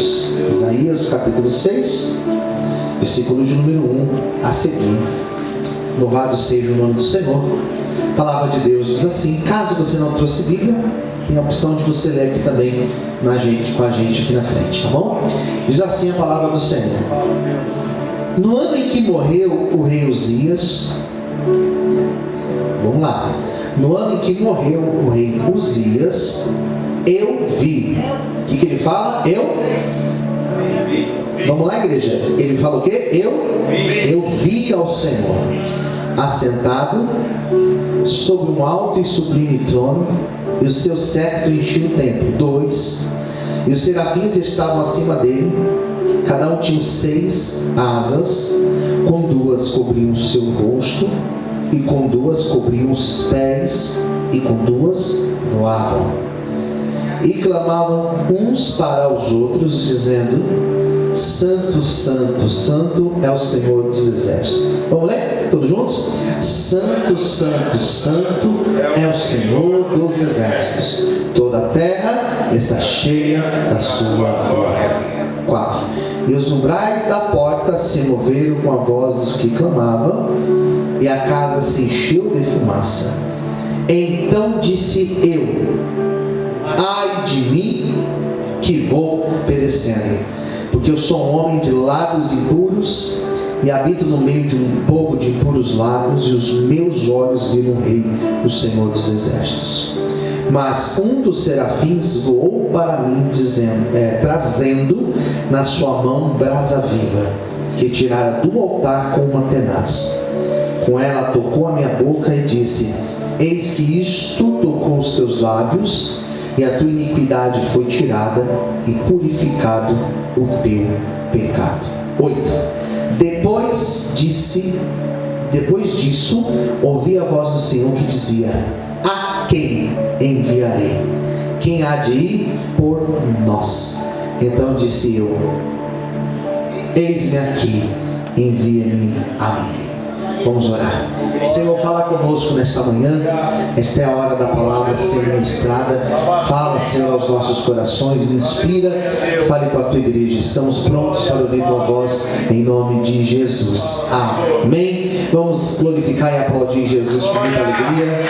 Deus. Isaías capítulo 6, versículo de número 1 a seguir. Louvado seja o nome do Senhor. A palavra de Deus diz assim: caso você não trouxe Bíblia, tem a opção de você ler aqui também com a gente aqui na frente, tá bom? Diz assim a palavra do Senhor: no ano em que morreu o rei Uzias, vamos lá, no ano em que morreu o rei Uzias, eu vi. O que ele fala? Vamos lá, igreja. Ele fala o quê? Eu vi ao Senhor assentado sobre um alto e sublime trono, e o seu cetro enchia o templo. 2. E os serafins estavam acima dele, cada um tinha 6 asas, com 2 cobriam o seu rosto, e com 2 cobriam os pés, e com 2 voavam. E clamavam uns para os outros, dizendo: Santo, Santo, Santo é o Senhor dos exércitos. Vamos ler? Todos juntos? Santo, Santo, Santo é o Senhor dos exércitos. Toda a terra está cheia da sua glória. 4. E os umbrais da porta se moveram com a voz dos que clamavam, e a casa se encheu de fumaça. Então disse eu: ai de mim, que vou perecendo, porque eu sou um homem de lábios impuros, e habito no meio de um povo de impuros lábios, e os meus olhos viram o Rei, o Senhor dos exércitos. Mas um dos serafins voou para mim, trazendo na sua mão brasa viva, que tirara do altar com uma tenaz. Com ela tocou a minha boca e disse: eis que isto tocou os teus lábios, e a tua iniquidade foi tirada, e purificado o teu pecado. 8. Depois disso, ouvi a voz do Senhor que dizia: a quem enviarei? Quem há de ir por nós? Então disse eu: eis-me aqui, envia-me a mim. Vamos orar. Senhor, fala conosco nesta manhã. Esta é a hora da palavra ser ministrada. Fala, Senhor, aos nossos corações. Inspira, fale com a tua igreja. Estamos prontos para ouvir tua voz, em nome de Jesus. Amém. Vamos glorificar e aplaudir Jesus com muita alegria.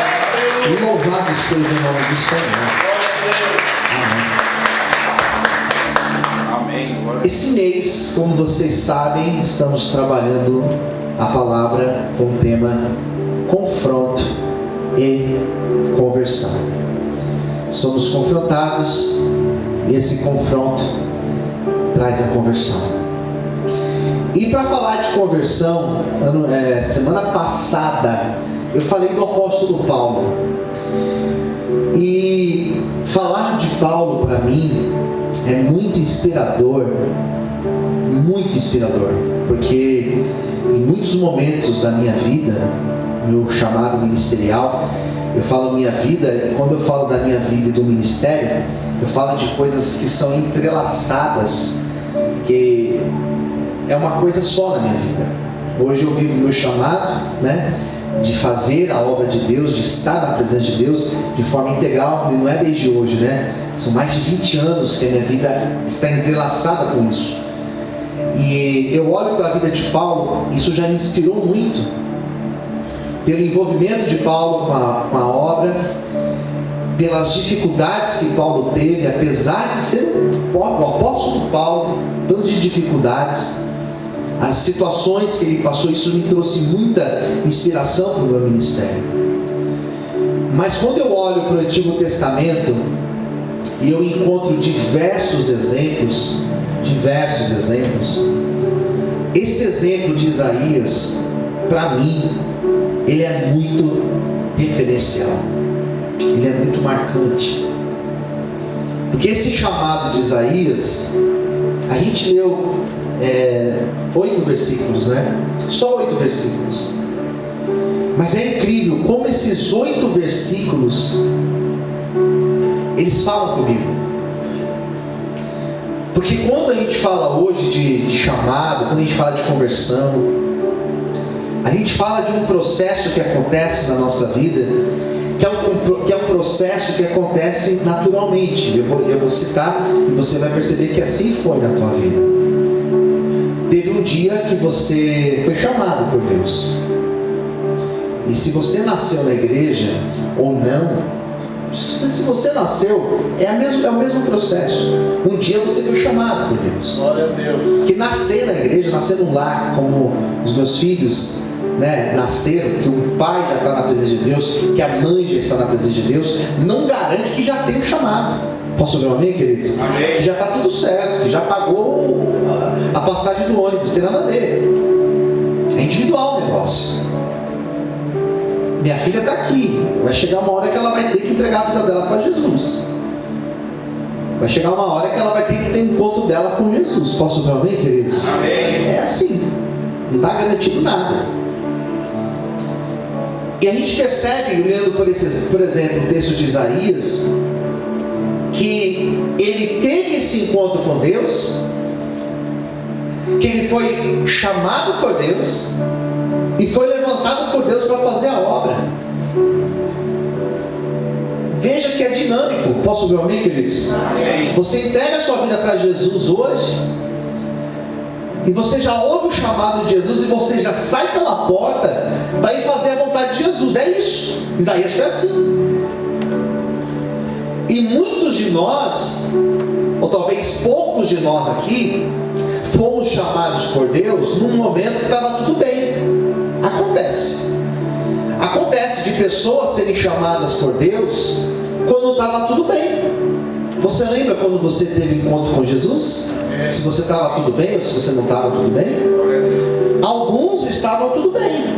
E louvado seja o nome do Senhor. Esse mês, como vocês sabem, estamos trabalhando a palavra com o tema confronto e conversão. Somos confrontados e esse confronto traz a conversão. E para falar de conversão, semana passada eu falei do apóstolo Paulo. E falar de Paulo para mim é muito inspirador, porque em muitos momentos da minha vida, meu chamado ministerial, eu falo minha vida, e quando eu falo da minha vida e do ministério, eu falo de coisas que são entrelaçadas, que é uma coisa só na minha vida. Hoje eu vivo o meu chamado, de fazer a obra de Deus, de estar na presença de Deus de forma integral, e não é desde hoje, São mais de 20 anos que a minha vida está entrelaçada com isso. E eu olho para a vida de Paulo, isso já me inspirou muito, pelo envolvimento de Paulo com a obra, pelas dificuldades que Paulo teve, apesar de ser o apóstolo Paulo, tanto de dificuldades, as situações que ele passou, isso me trouxe muita inspiração para o meu ministério. Mas quando eu olho para o Antigo Testamento e eu encontro diversos exemplos, esse exemplo de Isaías, para mim, ele é muito referencial, ele é muito marcante, porque esse chamado de Isaías, a gente leu 8 versículos, só 8 versículos, mas é incrível como esses 8 versículos eles falam comigo. Porque quando a gente fala hoje de chamado, quando a gente fala de conversão, a gente fala de um processo que acontece na nossa vida, que é um processo que acontece naturalmente. Eu vou citar e você vai perceber que assim foi na tua vida. Teve um dia que você foi chamado por Deus. E se você nasceu na igreja ou não, se você nasceu, é o mesmo processo. Um dia você foi chamado por Deus. Glória a Deus. Que nascer na igreja, nascer num lar, como os meus filhos, né, nasceram, que o pai já está na presença de Deus, que a mãe já está na presença de Deus, não garante que já tem o chamado. Posso ouvir um amém, queridos? Amém. Que já está tudo certo, que já pagou a passagem do ônibus, não tem nada a ver. É individual o negócio. Minha filha está aqui, vai chegar uma hora que ela vai ter que entregar a vida dela para Jesus. Vai chegar uma hora que ela vai ter que ter encontro dela com Jesus. Posso ouvir um amém, queridos? Amém. É assim, não está garantido nada. E a gente percebe, olhando por exemplo, o texto de Isaías, que ele teve esse encontro com Deus, que ele foi chamado por Deus e foi levantado por Deus para fazer a obra. Veja que é dinâmico. Posso ouvir um amém, queridos? Amém. Você entrega a sua vida para Jesus hoje e você já ouve o chamado de Jesus e você já sai pela porta para ir fazer a vontade de Jesus. É isso. Isaías foi assim. E muitos de nós, ou talvez poucos de nós aqui, fomos chamados por Deus num momento que estava tudo bem. Acontece de pessoas serem chamadas por Deus quando estava tudo bem. Você lembra quando você teve encontro com Jesus? Se você estava tudo bem ou se você não estava tudo bem? Alguns estavam tudo bem.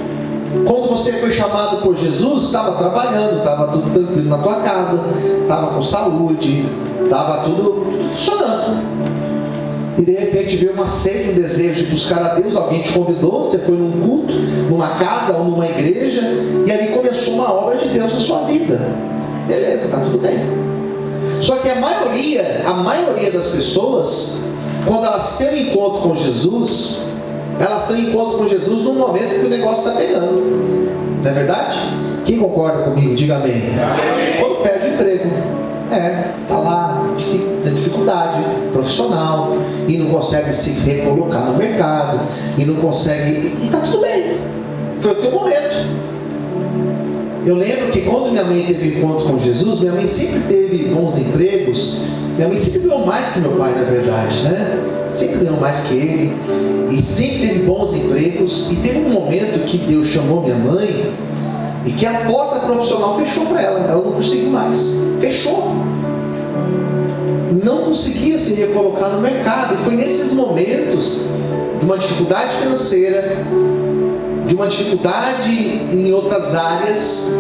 Quando você foi chamado por Jesus, estava trabalhando, estava tudo tranquilo na tua casa, estava com saúde, estava tudo funcionando. E de repente veio uma sede, um desejo de buscar a Deus. Alguém te convidou, você foi num culto, numa casa ou numa igreja, e ali começou uma obra de Deus na sua vida. Beleza, está tudo bem. Só que a maioria das pessoas, quando elas têm um encontro com Jesus, elas têm um encontro com Jesus no momento que o negócio está pegando. Não é verdade? Quem concorda comigo? Diga amém. Amém. Quando perde o emprego, está lá, dificuldade profissional, e não consegue se recolocar no mercado, e não consegue, e está tudo bem. Foi o teu momento. Eu lembro que quando minha mãe teve encontro com Jesus, minha mãe sempre teve bons empregos. Minha mãe sempre ganhou mais que meu pai, na verdade, né? Sempre ganhou mais que ele, e sempre teve bons empregos. E teve um momento que Deus chamou minha mãe e que a porta profissional fechou para ela. Ela não conseguiu mais. Fechou. Não conseguia se recolocar no mercado. E foi nesses momentos de uma dificuldade financeira, de uma dificuldade em outras áreas,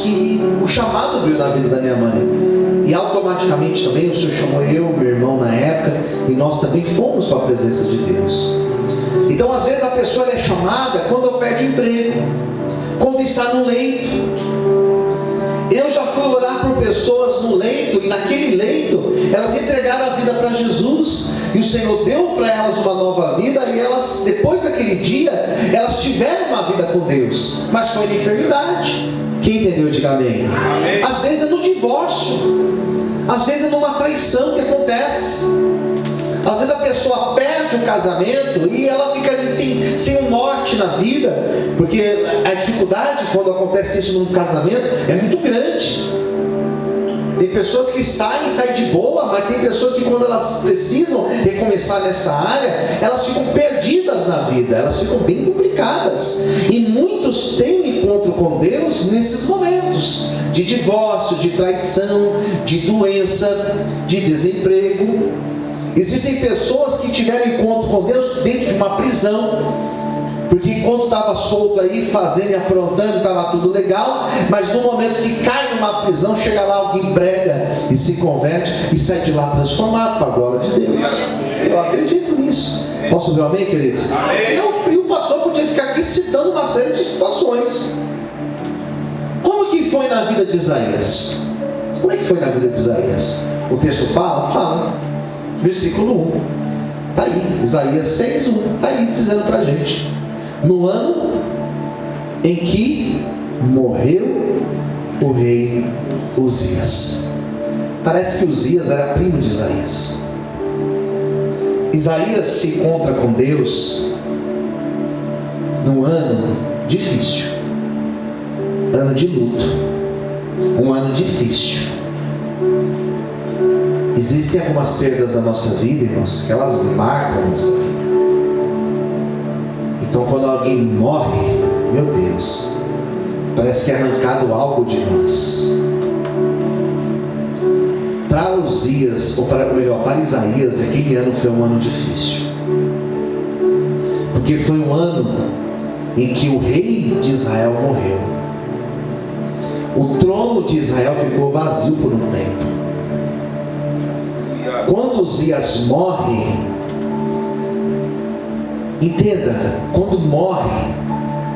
que o chamado veio na vida da minha mãe. E automaticamente também o Senhor chamou eu, meu irmão na época, e nós também fomos para a presença de Deus. Então às vezes a pessoa é chamada quando perde o emprego, quando está no leito. Eu já fui orar por pessoas no leito, e naquele leito elas entregaram a vida para Jesus, e o Senhor deu para elas uma nova vida, e elas, depois daquele dia, elas tiveram uma vida com Deus, mas foi na enfermidade. Quem entendeu, diga amém. Amém. Às vezes é no divórcio, às vezes é numa traição que acontece. Às vezes a pessoa perde o casamento e ela fica assim, sem um norte na vida, porque a dificuldade quando acontece isso num casamento é muito grande. Tem pessoas que saem de boa, mas tem pessoas que quando elas precisam recomeçar nessa área, elas ficam perdidas na vida, elas ficam bem complicadas. E muitos têm um encontro com Deus nesses momentos de divórcio, de traição, de doença, de desemprego. Existem pessoas que tiveram encontro com Deus dentro de uma prisão, porque enquanto estava solto aí, fazendo e aprontando, estava tudo legal, mas no momento que cai numa prisão, chega lá, alguém prega e se converte e sai de lá transformado para a glória de Deus. Eu acredito nisso. Posso ver um amém, queridos? E o pastor podia ficar aqui citando uma série de situações. Como que foi na vida de Isaías? Como é que foi na vida de Isaías? O texto fala? Fala. Versículo 1. Está aí, Isaías 6:1. Está aí dizendo para a gente. No ano em que morreu o rei Uzias. Parece que Uzias era primo de Isaías. Isaías se encontra com Deus num ano difícil, ano de luto, um ano difícil. Existem algumas perdas na nossa vida, irmãos, que elas marcam a nossa vida. Então, quando alguém morre, meu Deus, parece que é arrancado algo de nós. Para Uzias, ou para Isaías, aquele ano foi um ano difícil, porque foi um ano em que o rei de Israel morreu. O trono de Israel ficou vazio por um tempo. Quando Uzias morre, entenda, quando morre,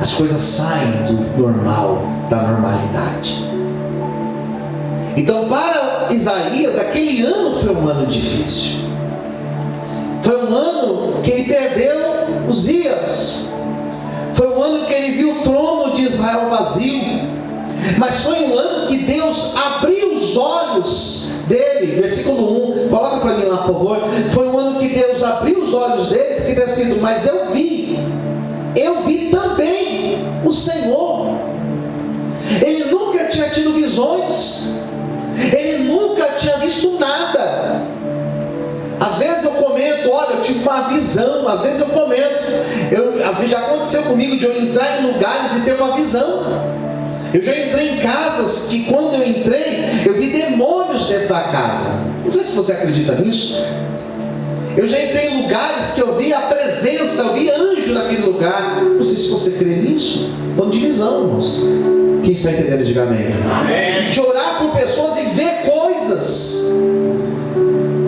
as coisas saem do normal, da normalidade. Então, para Isaías, aquele ano foi um ano difícil. Foi um ano que ele perdeu Uzias. Foi um ano que ele viu o trono de Israel vazio. Mas foi um ano que Deus abriu os olhos dele. Versículo 1, coloca para mim lá, por favor. Foi um ano que Deus abriu os olhos dele, porque está escrito: mas eu vi também o Senhor. Ele nunca tinha tido visões, ele nunca tinha visto nada. Às vezes eu comento, olha, eu tive uma visão. Às vezes eu comento, às vezes já aconteceu comigo de eu entrar em lugares e ter uma visão. Eu já entrei em casas que, quando eu entrei, eu vi demônios dentro da casa. Não sei se você acredita nisso. Eu já entrei em lugares que eu vi a presença, eu vi anjo naquele lugar. Não sei se você crê nisso. Falando de visão, irmãos. Quem está entendendo, diga amém. Amém. De orar por pessoas e ver coisas.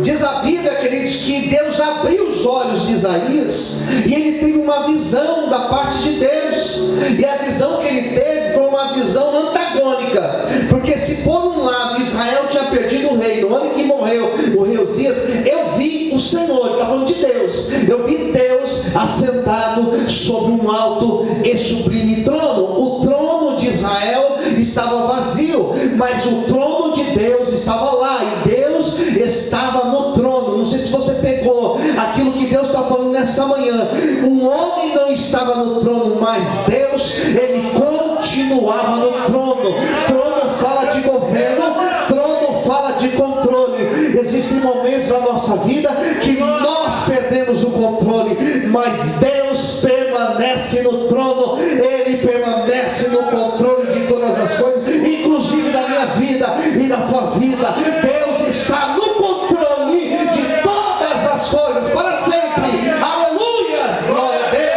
Diz a Bíblia, queridos, que Deus abriu os olhos de Isaías e ele teve uma visão da parte de Deus. E a visão que ele teve foi uma visão antagônica, porque se por um lado Israel tinha perdido o rei, no ano em que morreu o rei Uzias, eu vi o Senhor, ele está falando de Deus, eu vi Deus assentado sobre um alto e sublime trono. O trono de Israel estava vazio, mas o trono de Deus estava lá, e Deus estava no trono. Não sei se você pegou aquilo que Deus está falando nessa manhã. Um homem não estava no trono, mas Deus, ele continuava no trono. Trono fala de governo, trono fala de controle. Existem momentos na nossa vida que nós perdemos o controle, mas Deus permanece no trono. Ele permanece no controle de todas as coisas, inclusive da minha vida e da tua vida. Deus está no controle de todas as coisas para sempre. Aleluia! Glória a Deus.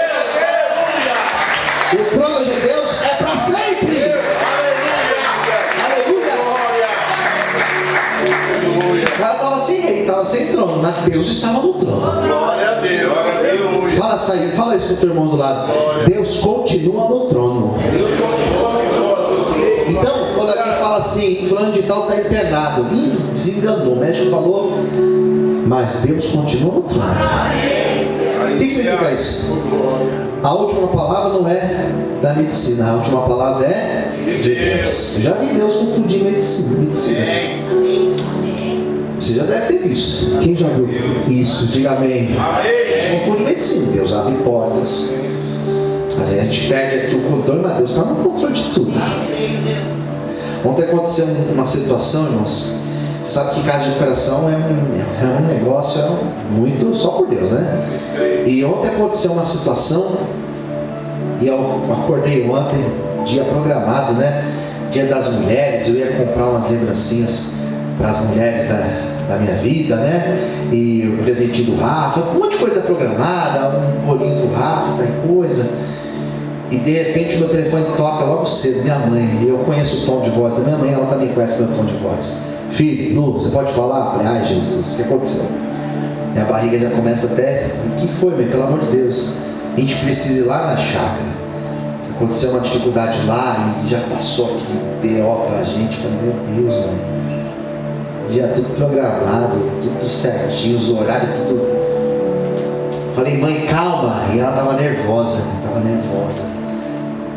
O trono de Deus é para sempre. Aleluia! Israel estava sem rei, estava sem trono, mas Deus estava no trono. Glória a Deus. Fala isso para o teu irmão do lado. Deus continua no trono. Então, quando alguém fala assim, fulano de tal está internado, desenganou, o médico falou, mas Deus continua no trono. O que significa isso? A última palavra não é da medicina, a última palavra é de Deus. Eu já vi Deus confundir medicina. Você já deve ter visto. Quem já viu isso? Diga amém. Deus confunde medicina, Deus abre portas. Às vezes a gente perde aqui o controle, mas Deus está no controle de tudo. Ontem aconteceu uma situação, irmãos. Você sabe que casa de recuperação é um negócio muito só por Deus, né? E ontem aconteceu uma situação, e eu acordei ontem, dia programado, né? Dia das mulheres, eu ia comprar umas lembrancinhas para as mulheres da minha vida, né? E o presentinho do Rafa, um monte de coisa programada, um bolinho do Rafa, tal coisa. E de repente meu telefone toca logo cedo, minha mãe. E eu conheço o tom de voz da minha mãe, ela também conhece meu tom de voz. Filho, Lu, você pode falar? Eu falei, ai Jesus, o que aconteceu? Minha barriga já começa até, o que foi, mãe? Pelo amor de Deus, a gente precisa ir lá na chácara. Aconteceu uma dificuldade lá e já passou aqui B.O. pra gente. Eu falei, meu Deus, mãe, dia tudo programado, tudo certinho, os horários, tudo. Falei, mãe, calma. E ela estava nervosa.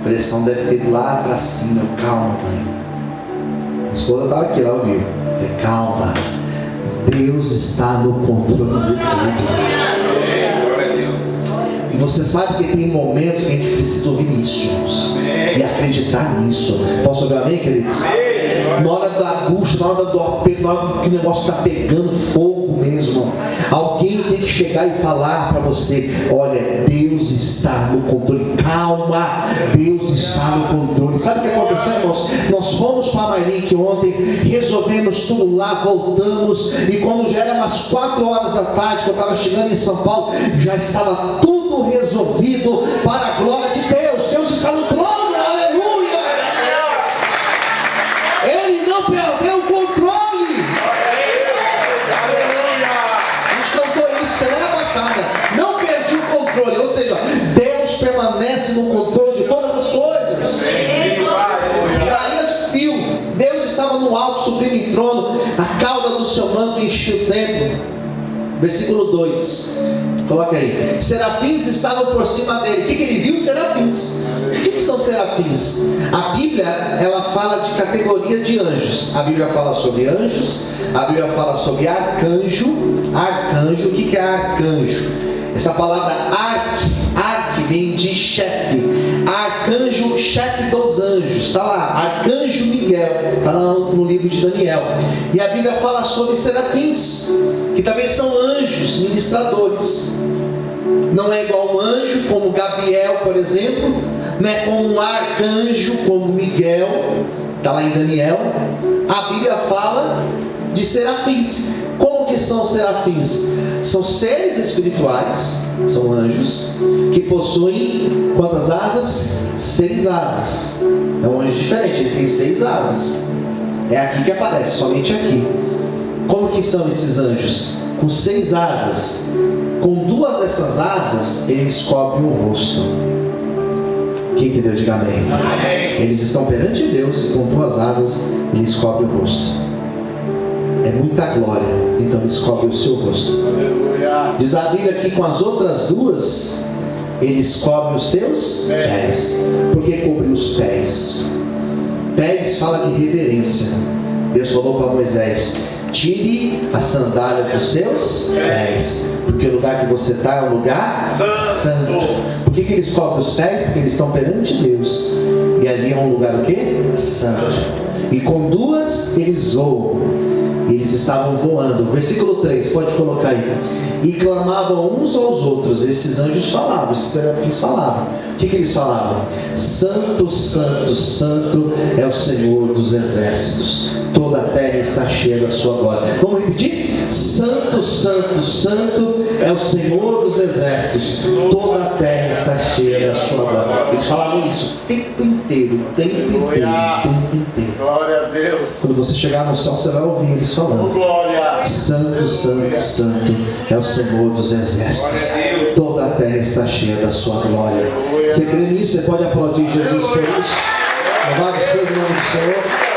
A pressão deve ter ido lá para cima. Calma, mãe. esposa estava aqui, ela ouviu. Falei, calma, Deus está no controle de tudo. E você sabe que tem momentos que a gente precisa ouvir isso, irmãos, e acreditar nisso. Posso ouvir amém, queridos? Na hora da angústia, na hora do apego, na hora que o negócio está pegando fogo mesmo, alguém tem que chegar e falar para você: olha, Deus está no controle. Calma, Deus está no controle. Sabe o que aconteceu, irmãos? Nós fomos para Mairique ontem, resolvemos tudo lá, voltamos, e quando já era umas 4 horas da tarde, que eu estava chegando em São Paulo, já estava tudo resolvido para a glória de Deus. Deus está no trono, aleluia! Ele não perdeu o controle. A gente cantou isso semana passada. Não perdi o controle. Ou seja, Deus permanece no controle de todas as coisas. Isaías viu, Deus estava no alto, sublime trono, a cauda do seu manto enchia o templo. Versículo 2. Coloca aí. Serafins estavam por cima dele. O que ele viu? Serafins. O que são serafins? A Bíblia, ela fala de categorias de anjos. A Bíblia fala sobre anjos. A Bíblia fala sobre arcanjo. Arcanjo. O que é arcanjo? Essa palavra arque vem de chefe. Arcanjo, chefe dos anjos. Está lá. Arcanjo Miguel. Está lá no livro de Daniel. E a Bíblia fala sobre serafins, que também são anjos ministradores. Não é igual um anjo como Gabriel, por exemplo, não é como um arcanjo como Miguel, está lá em Daniel. A Bíblia fala de serafins. Como que são os serafins? São seres espirituais, são anjos, que possuem quantas asas? 6 asas. É um anjo diferente, ele tem 6 asas. É aqui que aparece, somente aqui. Como que são esses anjos? Com 6 asas. Com 2 dessas asas, eles cobrem o rosto. Quem entendeu, diga amém. Eles estão perante Deus, e com 2 asas, eles cobrem o rosto. É muita glória, então eles cobrem o seu rosto. Diz a Bíblia que com as outras 2, eles cobrem os seus pés. Por que cobrir os pés? Pés fala de reverência. Deus falou para Moisés: tire a sandália dos seus pés, porque o lugar que você está é um lugar santo. Por que eles cobrem os pés? Porque eles estão perante Deus, e ali é um lugar o quê? Santo. E com 2 eles voam. Eles estavam voando. Versículo 3, pode colocar aí. E clamavam uns aos outros. Esses anjos falavam, esses serafins falavam. O que eles falavam? Santo, santo, santo é o Senhor dos exércitos. Toda a terra está cheia da sua glória. Vamos repetir? Santo, santo, santo é o Senhor dos exércitos. Toda a terra está cheia da sua glória. Eles falavam isso o tempo inteiro, o tempo inteiro, o tempo inteiro. Glória a Deus. Quando você chegar no céu, você vai ouvir eles falando: Glória. Santo, santo, santo é o Senhor dos exércitos. Toda a terra está cheia da sua glória. Você crê nisso? Você pode aplaudir Jesus por isso? Louvado seja o nome do Senhor.